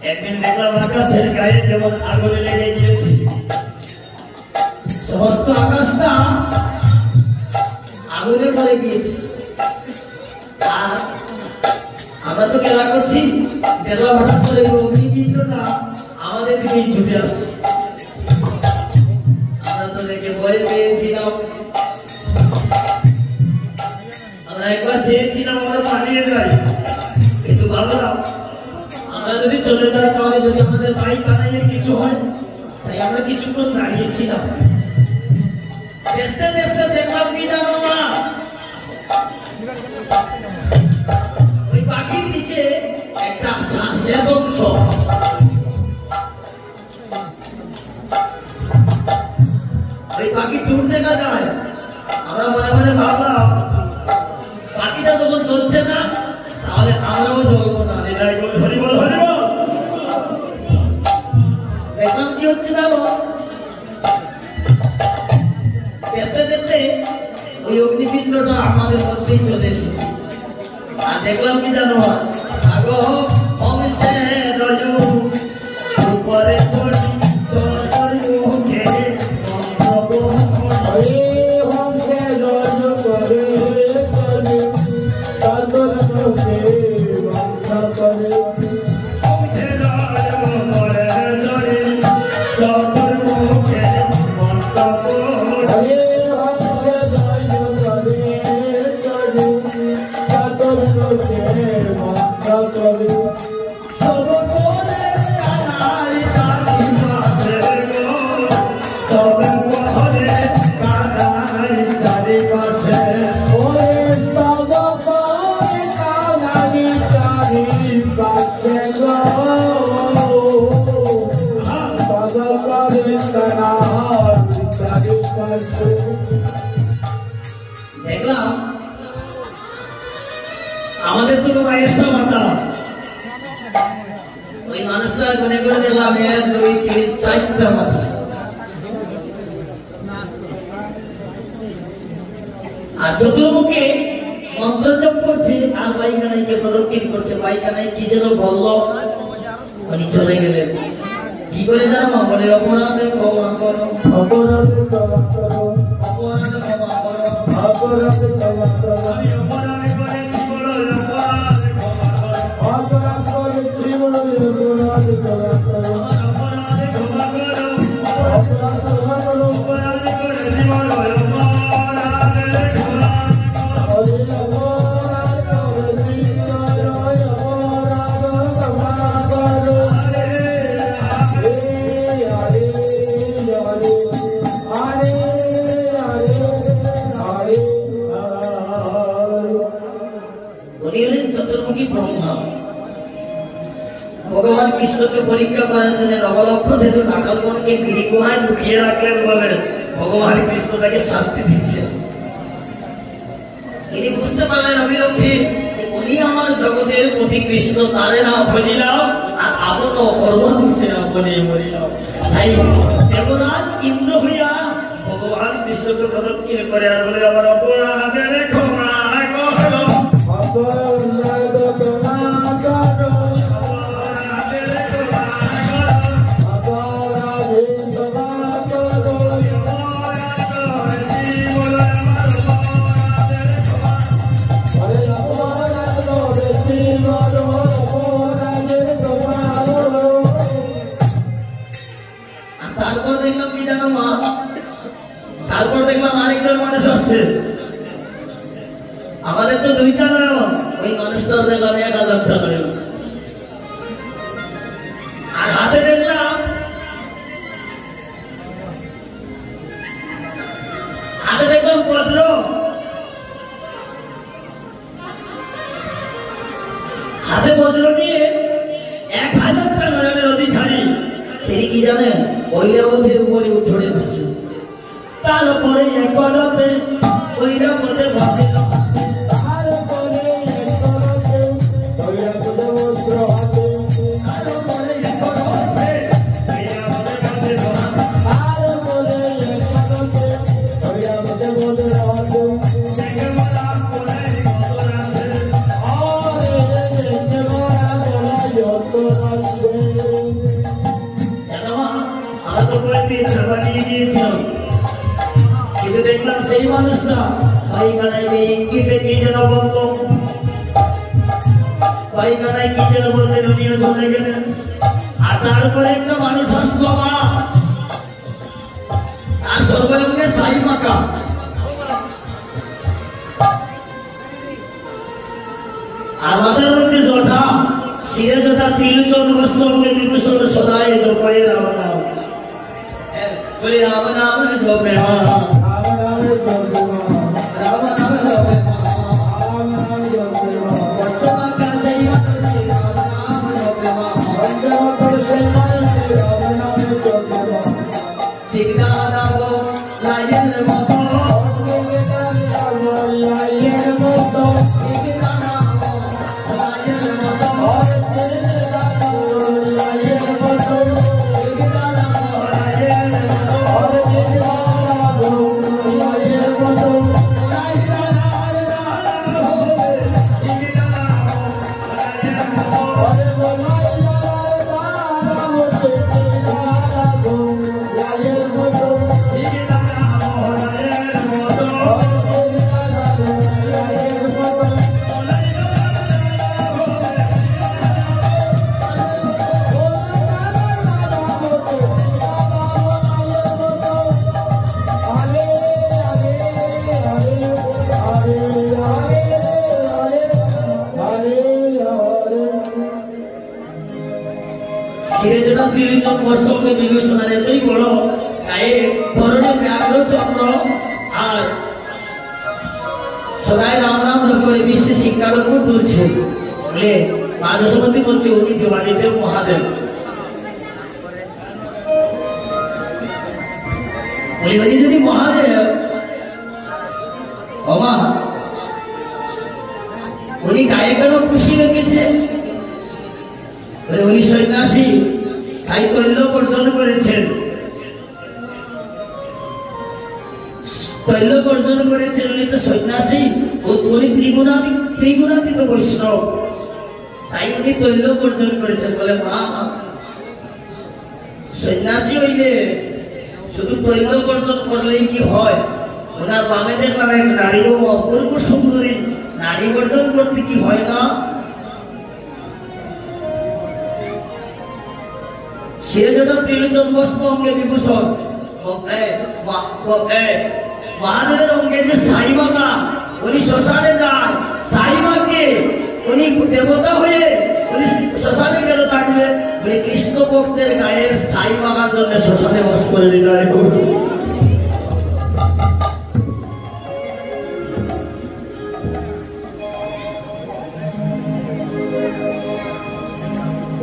একদিন দেখলাম আকাশের গায়ে যেমন আগুন লেগে গিয়েছে, সমস্ত আকাশটা আগুনে পড়ে গিয়েছে। আর আমরা তো খেলা করছি, দেখলাম হঠাৎ করে অগ্নিপিণ্ডটা আমাদের দিকেই ছুটে আসছে। আমরা তো দেখে ভয় পেয়েছিলাম, আমরা একবার চেয়েছিলাম আমরা পালিয়ে যাই, কিন্তু ভাবলাম আমরা যদি চলে যাই তাহলে যদি আমাদের ভাই কানাইয়ের কিছু হয়, তাই আমরা কিছুক্ষণ দাঁড়িয়েছিলাম। দেখতে দেখতে দেখলাম কি জানো মা, ওই পাখির নিচে একটা শ্বাসের অংশ, ওই পাখি টুর দেখা যায়। আমরা মনে মনে ভাবলাম পাখিটা যখন ধরছে না তাহলে আমরাও জ্বলবো না। দেখলাম কি হচ্ছে জানো, দেখতে দেখতে ওই অগ্নিপিণ্ডটা আমাদের মধ্যেই চলে এসে, আর দেখলাম কি জানো আগো অবশ্যই রজু উপরে চড়ি তোর মুখে দেখলাম আমাদের তো বয়সটা মাথা, ওই মানুষটার গুনে করে দেখলাম 1 2 3 4টা মাথা। আর চতুর্মুখে মন্ত্র জপ করছে আর পায়খানাইকে প্রদক্ষিণ করছে। পায়খানায় কি যেন বললো, উনি চলে গেলেন। কি করে জানো, বলে অপরাধে ক্ষমা করো, অপরাধে ক্ষমা করো, অপরাধে ক্ষমা করো, অপরাধে ক্ষমা করো, আমি অপরাধ করেছি বলো অপরাধে ক্ষমা করো, অপরাধ করেছি বলো অপরাধে ক্ষমা করো, অপরাধে ক্ষমা করো, অপরাধে ক্ষমা করো, অপরাধ করেছি বলো অপরাধে ক্ষমা করো। ভগবান কৃষ্ণকে পরীক্ষা করার জন্য নবলক্ষ থেকে নাকালগণকে গিরি গুহায় লুকিয়ে রাখলেন বলে ভগবান কৃষ্ণ তাকে শাস্তি দিচ্ছে। তিনি বুঝতে পারলেন অবিলম্বে উনি আমার জগতের প্রতি কৃষ্ণ, তারে না বলিলাম আর আপন অকর্ম দিচ্ছে না বলে মরিলাম। তাই দেবরাজ ইন্দ্র হইয়া ভগবান কৃষ্ণকে প্রদক্ষিণ করে আর বলে আমার অপরাধের ক্ষমা করো, তারপর দেখলাম আরেকজন মানুষ আসছে। আমাদের তো 2টা নয়ন, ওই মানুষটাও দেখলাম 1000 টাকা, আর হাতে দেখলাম একদম ভদ্র, হাতে বজ্র নিয়ে 1000 টাকার অধিকারী। তিনি কি জানেন? ঐরাবতীর উপরে উঠে আসছে। তারপরে একবার রাতে ঐরাবতী ভাবে কিন্তু দেখলাম সেই মানুষটা পায়খানায় ইঙ্গিতে কি যেন বলতো, পায়খানায় কি যেন বললেন, উনিও চলে গেলেন। আর তারপরে একটা মানুষ আসলো মা, তার সর্বঙ্গে সাই মাকা, আর মাথার মধ্যে জটা, শিরে জটা, তিলচন বস্ত্রে বিভূষণ সদায় জপয়ে রাম নাম, বলি রাম নাম জপে মা, রাম নাম জপে মা, রাম নাম জপে মা, রাম নাম জপে মা, বস্ত্রমাকা সেই মানুষ রাম নাম জপে মা, বস্ত্রমাকা সেই মানুষ রাম নাম জপে মা, টিকা দাও লাইয়ের মতো, টিকা দাও লাইয়ের মতো, টিকা দাও লাইয়ের মতো, টিকা দাও লাইয়ের মতো, টিকা দাও লাইয়ের মতো, বিভূষণের এতই বড় গায়ে ধরনের ব্যাঘ্র চক্র, আর সবাই রাম রাম করে বৃষ্টি শিক্ষার উপর তুলছে বলে রাজসমতি বলছে উনি দেওয়ালিদেব মহাদেব। উনি যদি মহাদেব বাবা, উনি গায়ে কেন খুশি রেখেছে? উনি সন্ন্যাসী, তাই তৈল বর্জন করেছেন, তৈল বর্জন করেছেন। উনি তো সন্ন্যাসী, উনি ত্রিগুণাতীত বৈষ্ণব, তাই উনি তৈল বর্জন করেছেন। বলে মা, সন্ন্যাসী হইলে শুধু তৈল বর্জন করলেই কি হয়? ওনার বামে দেখলাম এক নারী, অপূর্ব সুন্দরী নারী, বর্জন করতে কি হয় না? শিরোজটা ত্রিলোচন বস্ত্র অঙ্গে বিভূষণ, মহাদেবের অঙ্গে যে সাইমাকা, উনি শ্মশানে যায়, সাইমাকে উনি দেবতা হয়ে উনি শ্মশানে কেন থাকবে? কৃষ্ণ ভক্তের গায়ের সাইমাকার জন্য শ্মশানে বাস করে দিলেন।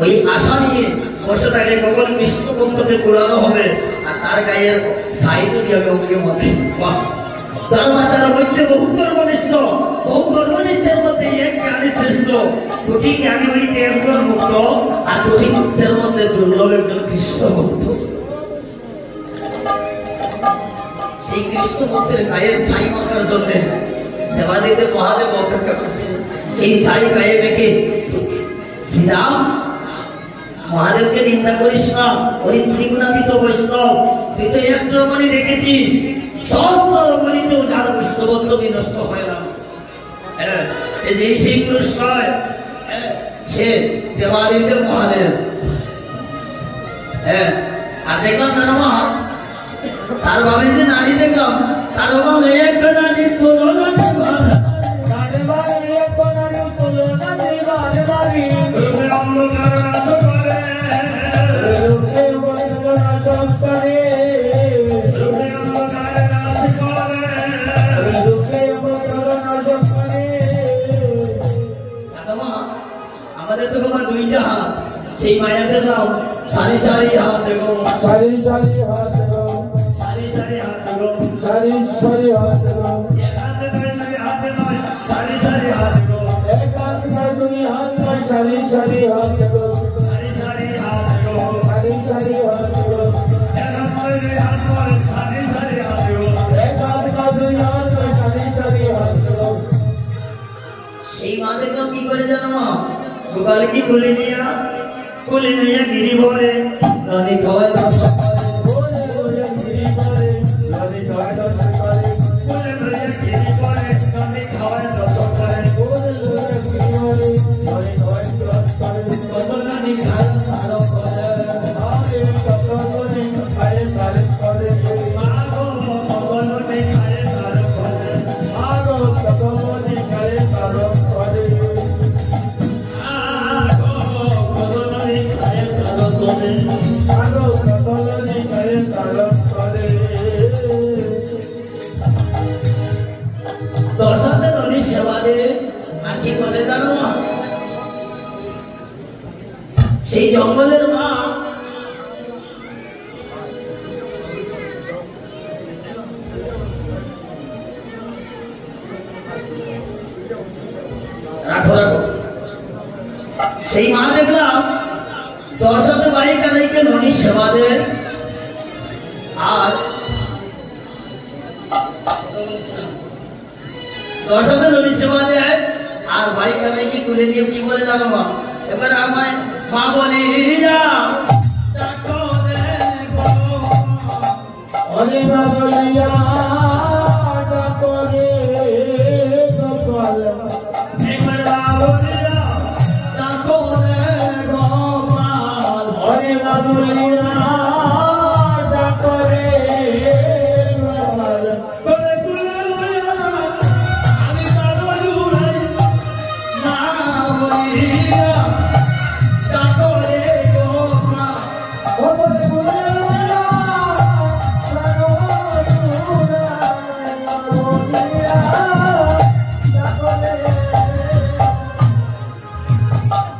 ওই আশা নিয়ে বসে থাকে কখন কৃষ্ণ ভক্তকে ঘুরানো হবে, আর তার গায়ের সাই যদি আমি অঙ্গে মতে। তার বাচ্চারা মধ্যে বহু ধর্মনিষ্ঠ, বহু ধর্মনিষ্ঠের মধ্যে এক জ্ঞানী শ্রেষ্ঠ, কোটি জ্ঞানী হইতে একজন মুক্ত, আর কোটি মুক্তের মধ্যে দুর্লভ একজন কৃষ্ণ ভক্ত। সেই কৃষ্ণ ভক্তের গায়ের ছাই মাখার জন্য দেবাদিদেব মহাদেব অপেক্ষা করছে। সেই ছাই গায়ে মেখে শ্রীরাম, মহাদেবকে নিন্দা করিস না, উনি ত্রিগুণাতীত বৈষ্ণব, তুই তো এক রকমই রেখেছিস, সহস্র রকমিতেও যার বৈষ্ণবত্ব বিনষ্ট হয় না। সে যেই সেই পুরুষ নয়, সে দেবাদিদেব মহাদেব। আর দেখলাম তার মা, তার বাবা যে নারী দেখলাম, তার বাবা মেয়ে একটা নারী তুলনা সেই মায়াদের নাম সারি সারি হাত দেখো সারি সারি হাত দেখো সারি সারি হাত দেখো সারি সারি হাত দেখো এক হাতে নয় হাতে নয় সারি সারি হাত দেখো এক হাত নয় দুই হাত নয় সারি সারি হাত দেখো সারি সারি হাত দেখো সারি সারি হাত দেখো এক হাত নয় সারি সারি হাত দেখো এক হাত নয় দুই হাত নয় সারি সারি হাত দেখো সেই মা দেখলাম কি করে জানো মা গোপাল কি কোলে নিয়ে গিরি ভরে নদী খাওয়ায় দর্শন করে ওরে গিরি করে নদী খাওয়ায় দর্শন করে কোলে নিয়ে গিরি ভরে নদী খাওয়ায় দর্শন করে ওরে গিরি করে নদী খাওয়ায় দর্শন করে কত নদী খায় আরো করে আরে কত নদী খায় তার করে মা গো কত নদী খায় আরো করে আরো কত নদী খায় তার করে দর্শকদের নদীর সেবা দে আর কি বলে জানো মা সেই জঙ্গলের মা রাখো রাখো সেই মা দেখলাম দর্শকের বাড়ি কানাইকে নদীর সেবা দে আর দর্শকের নদীর সেবা দেয় আর বাড়ি কানাইকে তুলে দিয়ে কি বলে জানো মা এবার আমায় মা বলে অরে বাবলিয়া ডাকরে গোপাল একবার ডাকো রে গোপাল অরে বাবলিয়া ডাকরে গোপাল আমি কারুরাই মা বলিয়া ডাকো রে গোপাল ওরে বাবলিয়া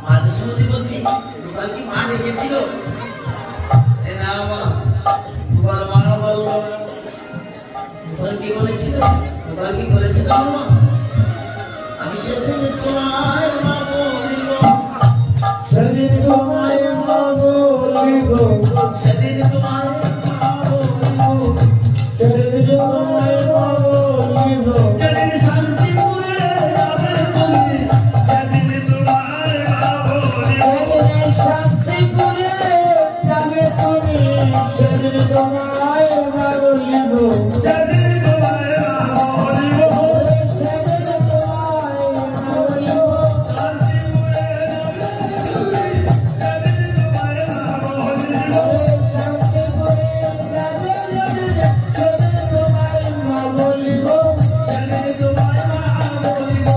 মাঝে শুনতে বলছি গোপাল কি মা ডেকেছিল না মা গোপাল মা বলল গোপাল কি বলেছিল গোপাল কি বলেছিল মা আমি সেদিন তোমায় মা বলিব সেদিন তোমায় মা বলিব সেদিন তোমায় মা বলিব সেদিন তোমায় মা বলিব যেদিন শান্তিপুরে যাবে তুমি সেদিন তোমায় মা বলিব সেদিন শান্তি করে যাবে তুমি সেদিন তোমায় মা বলিব সেদিন তোমায় মা বলিব সেদিন তোমায় মা বলিব শান্তিপুরে যাবে তুমি সেদিন তোমায় মা বলিব শান্তি করে যাবে সেদিন তোমায় মা বলিব সেদিন তোমায় মা বলিব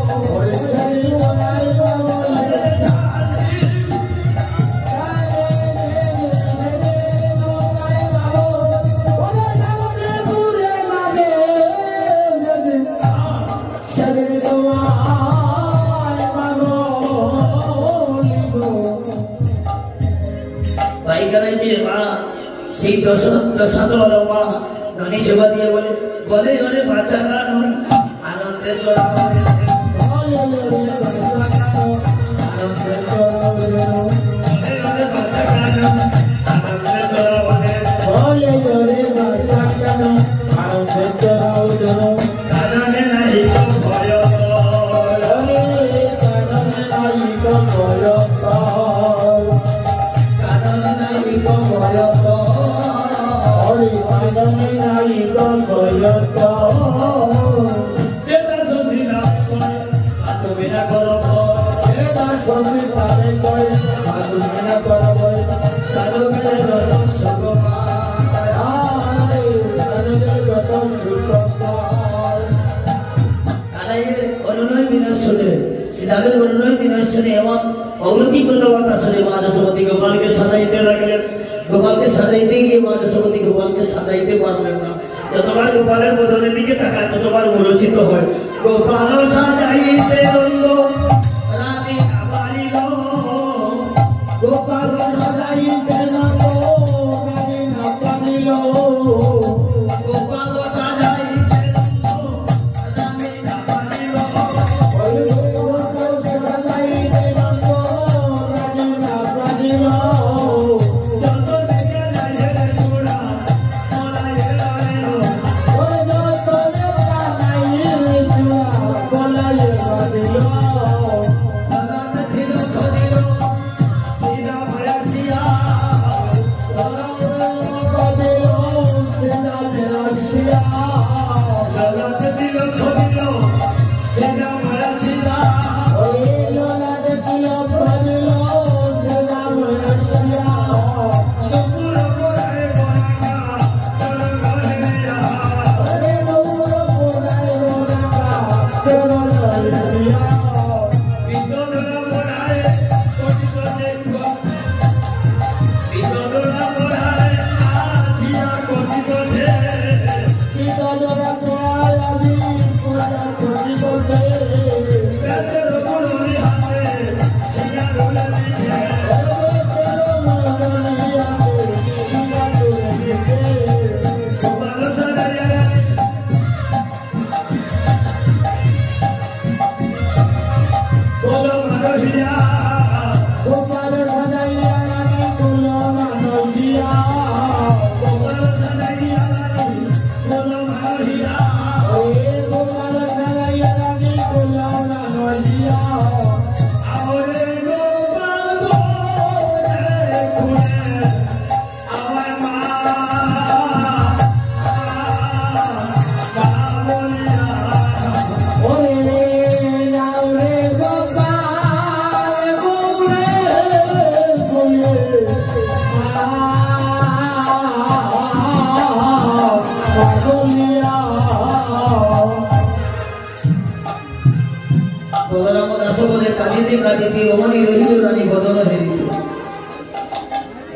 সেদিন তোমায় মা বলিব ভাই কানাইকে মা সেই দশাদর মা ননী সেবা দিয়ে বলে বলে ওরে বাচ্চা কানুন আনন্দে চড়া হবে গোপালকে সাজাইতে লাগলেন গোপালকে সাজাইতে গিয়ে মা যশোমতী গোপালকে সাজাইতে পারলেন না যতবার গোপালের বদনের দিকে তাকায় ততবার মূর্ছিত হয় গোপাল সাজাইতে রইল রানী আবারিল গোপাল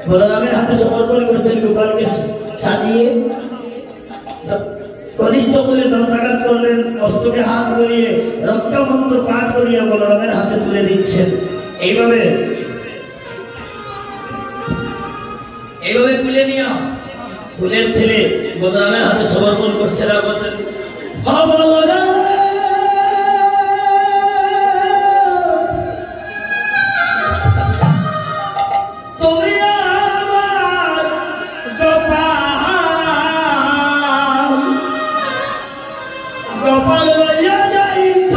बलरामेर हाथे समर्पण करছেন গোপালকে সাজিয়ে কনিষ্ঠ বলে দণ্ডাঘাত করলেন অস্ত্রকে হাত ধরিয়ে রক্তমন্ত্র পাঠ করিয়ে বলরামের হাতে তুলে দিচ্ছেন এইভাবে তুলে নিয়ে ফুলের ছেলে বলরামের হাতে সমর্পণ করছে আর বলছেন হা বলরাম তুমি আমার গোপাল লইয়া যাইছ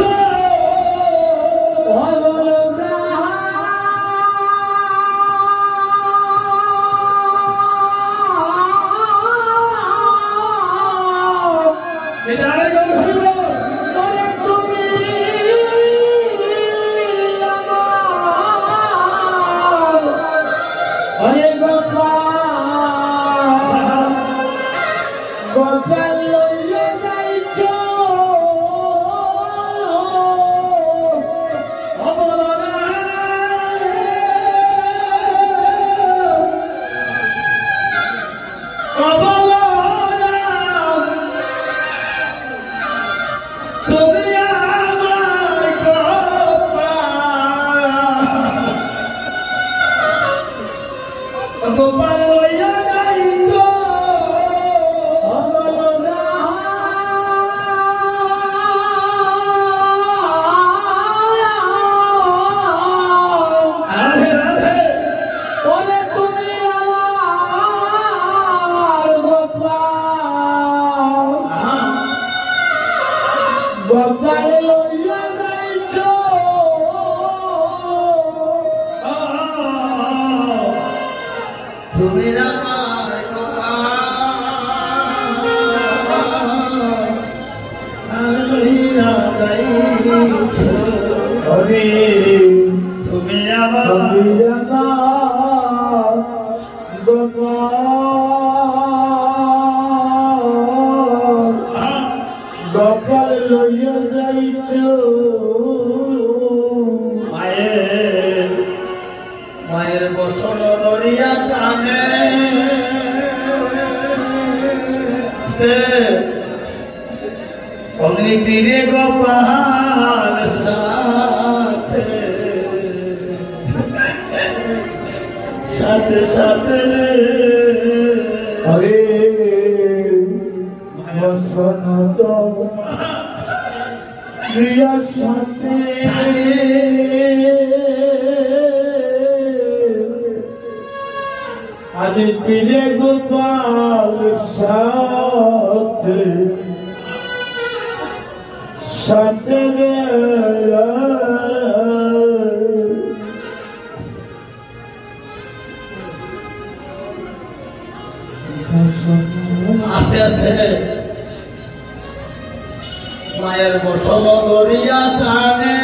মায়ের বসন দরিয়া টানে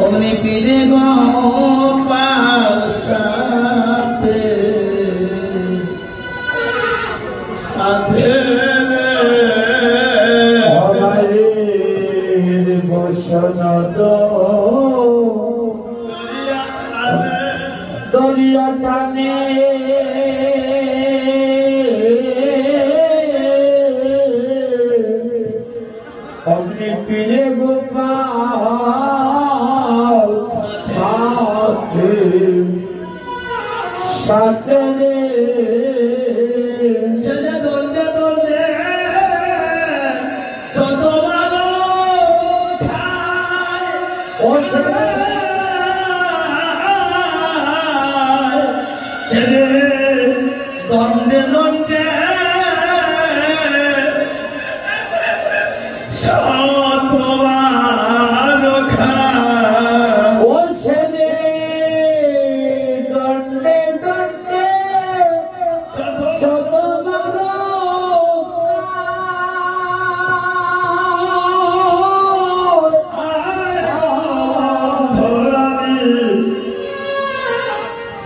অমনি পিরে গোপাল সাথে সাথে আমাদের বসন দরিয়া টানে অমনি পিরে গোপাল সাথে সাথে সেজে দণ্ডে দণ্ডে যত ভালো খায় ও ছেলে সেজে দণ্ডে দণ্ডে যত ভালো খায় ও ছেলে দণ্ডে দণ্ডে শত বারো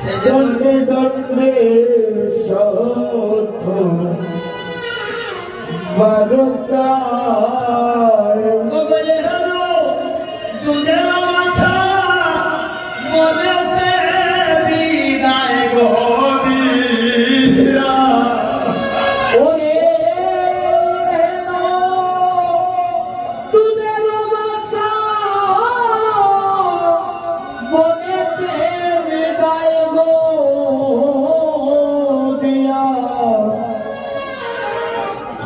সেজে দণ্ডে দণ্ডে শত বারো গগলে হলো দুধের মাথা মনেতে বিদায় গভীরা ওরে দুধের মাথা মনেতে বিদায় গো দিয়া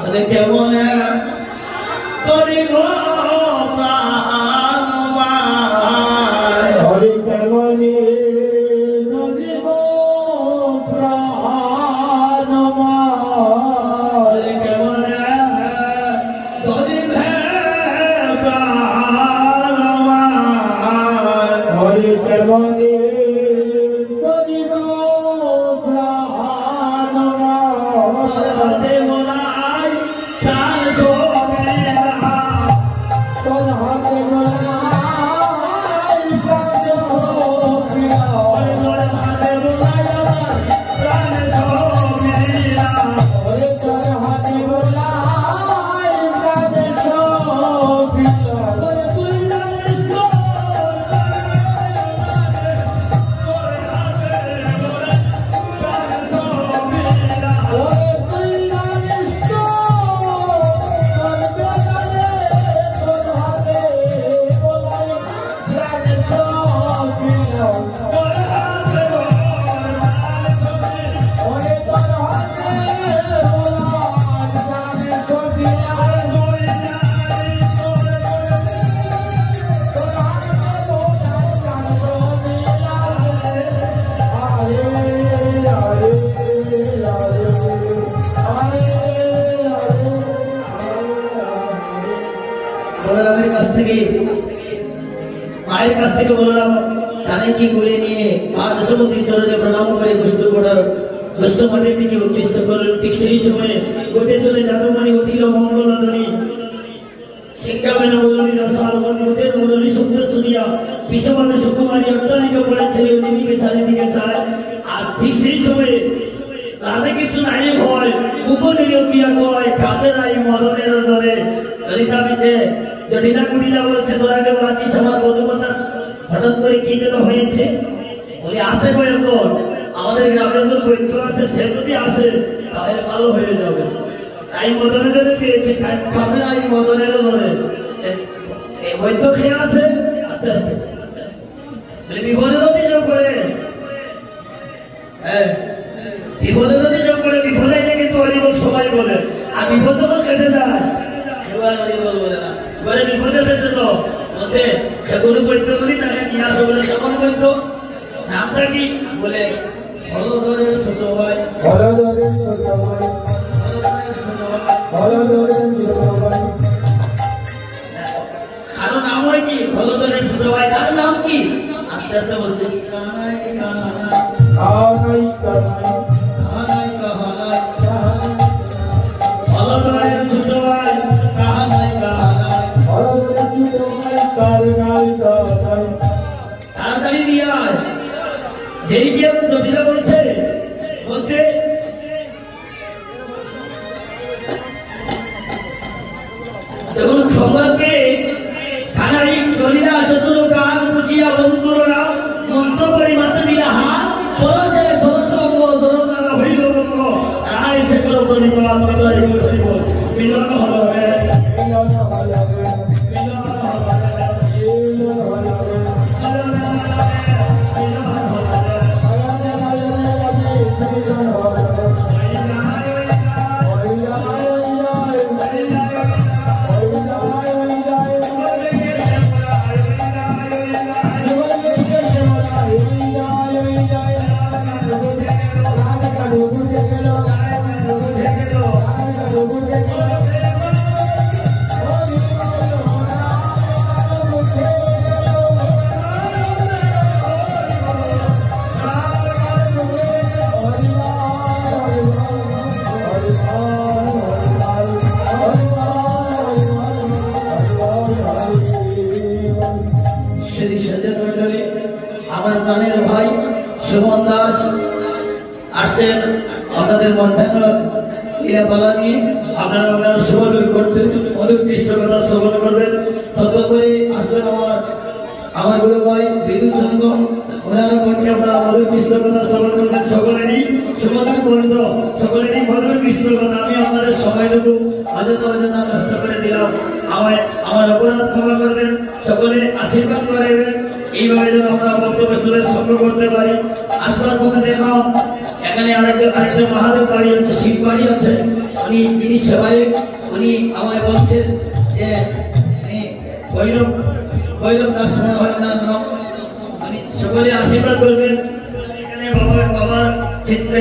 আরে কেমন করিব প্রাণবায় হরি কেমনি নদীব প্রাণমায় আরে কেমন করিব প্রাণবায় হরি কেমনি নদীব প্রাণমায় হাতে মোলাই প্রাণ শোভেরা তোর হাতে মোলাই প্রাণ শোভিয়া হাতে মোলাই আমার প্রাণ শোভেরা ওরে তোর হাতে মোলাই প্রাণ শোভিয়া তুই জানিস তো ওরে তুই জানিস তো তোর বেলারে তোর হাতে মোলাই প্রাণ শোভিয়া ওরে তোর হাতে মোলাই প্রাণ শোভিয়া বলরামের কাছ থেকে মায়ের কাছ থেকে বলরাম কানাইকে কুলে নিয়ে মা যশোমতীর চরণে প্রণাম করে গোষ্ঠ মঠের দিকে উদ্দেশ্য করলেন। ঠিক সেই সময়ে গোটে চলে যাদবমণি অতিল মঙ্গলধ্বনি শিক্ষামেন বদলী রসাল মন্দিরের বদলী সুন্দর শুনিয়া বিশ্বমানে সুকুমারী অট্টালিকা পড়ে ছেলে উনিকে চারিদিকে চায়। আর ঠিক সেই সময়ে রাধে কৃষ্ণ নায়ক হয় উপনির কিয়া কয় খাতে নাই মদনের ধরে ললিতাবিতে জটিলা কুটিলা বলছে তোরা কেউ আছিস আমার বধুকথা হঠাৎ করে কি যেন হয়েছে বলে আসে কয়েকজন আমাদের গ্রামের কোন বৈদ্য আছে সে যদি আসে তাহলে ভালো হয়ে যাবে। তাই মদনের ধরে পেয়েছে খাতে নাই মদনের ধরে বৈদ্য খেয়ে আসে আস্তে আস্তে বলে বিপদে যদি যোগ করে হ্যাঁ বিপদে যদি যোগ করে বিপদে কিন্তু হরিবল সবাই বলে আর বিপদ যখন কেটে যায় কেউ আর হরিবল বলে না। বলে বিপদে পেয়েছে তো বলছে সে কোনো বৈদ্য বলি তাকে নিয়ে আসো বলে সেমন বৈদ্য নামটা কি বলে হলধরের ছোট ভাই হলধরের ছোট ভাই হলধরের ছোট ভাই কারো নাম হয় কি হলধরের ছোট ভাই তার নাম কি আস্তে আস্তে বলছে কানাই কানাই কানাই কানাই আনন্দিত মিলন হবে আমার প্রাণের ভাই সুমন দাস আসছেন আপনাদের মধ্যাহ্ন ক্রিয়াপালা নিয়ে আপনারা ওনার সমালোচন করতে অনেক কৃষ্ণকতা শ্রবণ করবেন। তৎপরে আসবেন আমার গুরু ভাই বিদ্যুৎ সংঘ ওনারা পক্ষে আপনারা মধুর কৃষ্ণকতা শ্রবণ করবেন। সকলেরই সমাধান বন্ধ সকলেরই মধুর কৃষ্ণকতা। আমি আপনাদের সময়টুকু অযথা নষ্ট করে দিলাম। আমার অপরাধ ক্ষমা করবেন, সকলে আশীর্বাদ করবেন। এইভাবে যেন আমরা ভক্তবৈষ্ণবের সঙ্গ করতে পারি। আসবার পথে দেখলাম এখানে আরেকটা মহাদেব বাড়ি আছে, শিব বাড়ি আছে। যিনি সেবায় উনি আমায় বলছেন যে ভৈরব দাস হয় না, সকলে আশীর্বাদ করবেন। এখানে বাবার চিত্রে